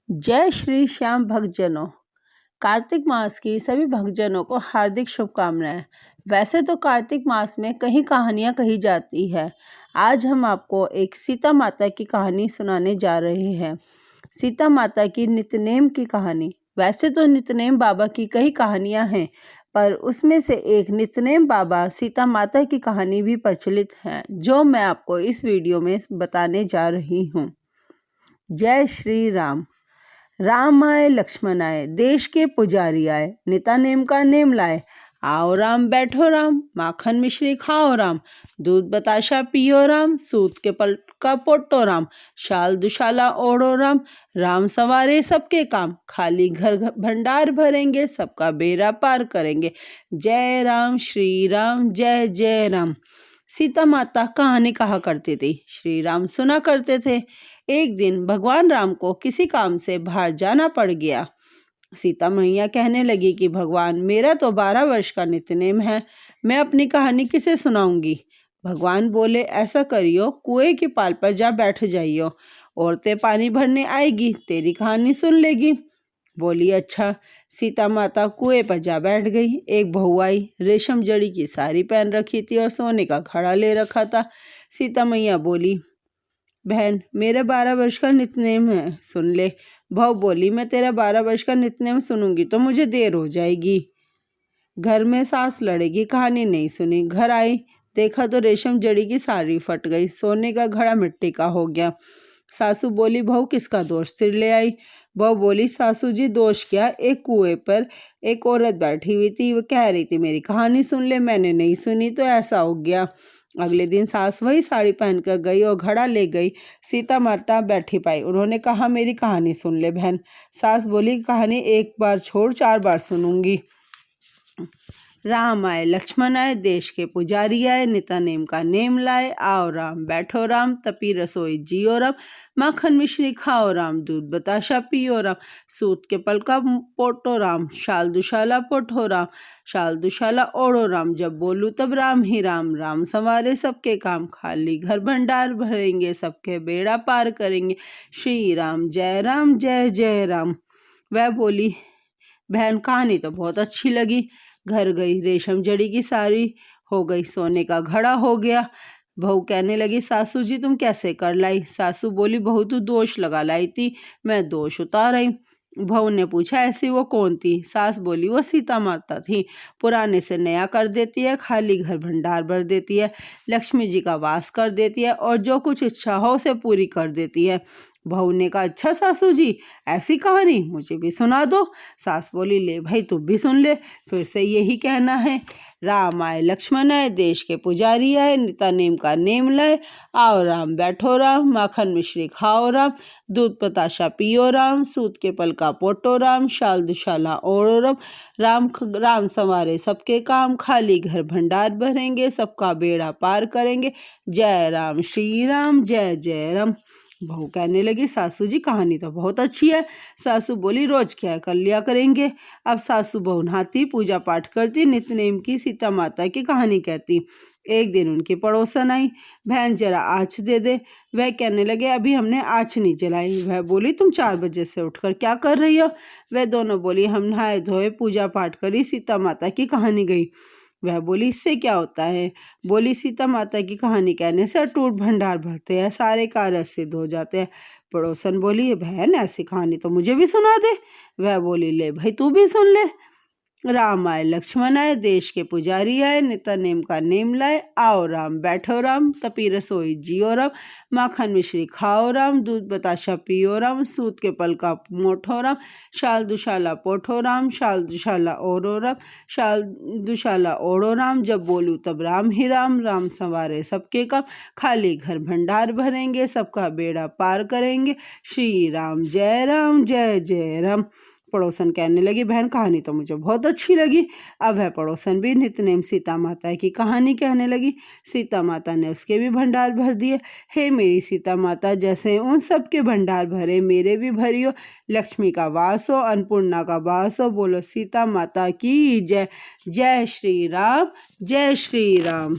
जय श्री श्याम भक्तजनों। कार्तिक मास की सभी भक्तजनों को हार्दिक शुभकामनाएं। वैसे तो कार्तिक मास में कई कहानियां कही जाती है। आज हम आपको एक सीता माता की कहानी सुनाने जा रहे हैं। सीता माता की नितनेम की कहानी। वैसे तो नितनेम बाबा की कई कहानियां हैं, पर उसमें से एक नितनेम बाबा सीता माता की कहानी भी प्रचलित है, जो मैं आपको इस वीडियो में बताने जा रही हूँ। जय श्री राम। राम आए लक्ष्मण आए, देश के पुजारी आए, निता नेम का नेम लाए। आओ राम बैठो राम, माखन मिश्री खाओ राम, दूध बताशा पियो राम, सूत के पल का पोटो राम, शाल दुशाला ओढ़ो राम, राम सवारे सबके काम, खाली घर भंडार भरेंगे, सबका बेड़ा पार करेंगे। जय राम श्री राम, जय जय राम। सीता माता कहानी कहा करती थी, श्री राम सुना करते थे। एक दिन भगवान राम को किसी काम से बाहर जाना पड़ गया। सीता मैया कहने लगी कि भगवान, मेरा तो 12 वर्ष का नित्यनेम है, मैं अपनी कहानी किसे सुनाऊंगी। भगवान बोले, ऐसा करियो, कुएं की पाल पर जा बैठ जाइयो, औरतें पानी भरने आएगी, तेरी कहानी सुन लेगी। बोली, अच्छा। सीता माता कुएं पर जा बैठ गई। एक बहू आई, रेशम जड़ी की साड़ी पहन रखी थी और सोने का घड़ा ले रखा था। सीता मैया बोली, बहन, मेरा 12 वर्ष का नित्यनेम है, सुन ले। बहू बोली, मैं तेरा 12 वर्ष का नित्यनेम सुनूंगी तो मुझे देर हो जाएगी, घर में सास लड़ेगी, कहानी नहीं सुनी। घर आई, देखा तो रेशम जड़ी की साड़ी फट गई, सोने का घड़ा मिट्टी का हो गया। सासू बोली, बहू किसका दोष सिर ले आई। बहू बोली, सासू जी दोष क्या, एक कुएं पर एक औरत बैठी हुई थी, वो कह रही थी मेरी कहानी सुन ले, मैंने नहीं सुनी तो ऐसा हो गया। अगले दिन सास वही साड़ी पहनकर गई और घड़ा ले गई। सीता माता बैठी पाई, उन्होंने कहा, मेरी कहानी सुन ले बहन। सास बोली, कहानी एक बार छोड़ 4 बार सुनूंगी। राम आए लक्ष्मण आए, देश के पुजारी आए, निता नेम का नेम लाए। आओ राम बैठो राम, तपी रसोई जियो राम, माखन मिश्री खाओ राम, दूध बताशा पियो राम, सूत के पल का पोटो राम, शाल दुशाला पोटो राम, शाल दुशाला ओढ़ो राम, जब बोलूं तब राम ही राम, राम संवारे सबके काम, खाली घर भंडार भरेंगे, सबके बेड़ा पार करेंगे। श्री राम, जय जय राम। वह बोली, बहन, कहानी तो बहुत अच्छी लगी। घर गई, रेशम जड़ी की साड़ी हो गई, सोने का घड़ा हो गया। बहू कहने लगी, सासू जी तुम कैसे कर लाई। सासू बोली, बहू तू दोष लगा लाई थी, मैं दोष उतार आई। बहू ने पूछा, ऐसी वो कौन थी। सास बोली, वो सीता माता थी, पुराने से नया कर देती है, खाली घर भंडार भर देती है, लक्ष्मी जी का वास कर देती है और जो कुछ इच्छा हो उसे पूरी कर देती है। बहू ने कहा, अच्छा सासू जी, ऐसी कहानी मुझे भी सुना दो। सास बोली, ले भाई तू भी सुन ले, फिर से यही कहना है। राम आए लक्ष्मण आए, देश के पुजारी आए, निता नेम का नेम लाए। आओ राम बैठो राम, माखन मिश्री खाओ राम, दूध बताशा पियो राम, सूत के पल का पोटो राम, शाल दुशाला ओढ़ो राम, राम संवारे सबके काम, खाली घर भंडार भरेंगे, सबका बेड़ा पार करेंगे। जय राम श्री राम, जय जय राम। बहू कहने लगी, सासू जी कहानी तो बहुत अच्छी है। सासू बोली, रोज क्या कर लिया करेंगे। अब सासू बहू नहाती, पूजा पाठ करती, नित्यनेम की सीता माता की कहानी कहती। एक दिन उनकी पड़ोसन आई, बहन जरा आँच दे दे। वह कहने लगे, अभी हमने आँच नहीं जलाई। वह बोली, तुम 4 बजे से उठकर क्या कर रही हो। वह दोनों बोली, हम नहाए धोए, पूजा पाठ करी, सीता माता की कहानी गई। वह बोली, इससे क्या होता है। बोली, सीता माता की कहानी कहने से अटूट भंडार भरते हैं, सारे कार्य सिद्ध हो जाते हैं। पड़ोसन बोली, बहन ऐसी कहानी तो मुझे भी सुना दे। वह बोली, ले भाई तू भी सुन ले। राम आए लक्ष्मण आए, देश के पुजारी आए, निता नेम का नेम लाए। आओ राम बैठो राम, तपी रसोई जियो राम, माखन मिश्री खाओ राम, दूध बताशा पियो राम, सूत के पल का मोठो राम, शाल दुशाला पोठो राम, शाल दुशाला ओढ़ो राम, शाल दुशाला ओढ़ो राम, जब बोलूं तब राम ही राम, राम संवारे सबके काम, खाली घर भंडार भरेंगे, सबका बेड़ा पार करेंगे। श्री राम, जय जय राम। पड़ोसन कहने लगी, बहन कहानी तो मुझे बहुत अच्छी लगी। अब वह पड़ोसन भी नित्यनेम सीता माता की कहानी कहने लगी। सीता माता ने उसके भी भंडार भर दिए। हे मेरी सीता माता, जैसे उन सब के भंडार भरे, मेरे भी भरियो। लक्ष्मी का वास हो, अन्नपूर्णा का वास हो। बोलो सीता माता की जय। जय श्री राम, जय श्री राम।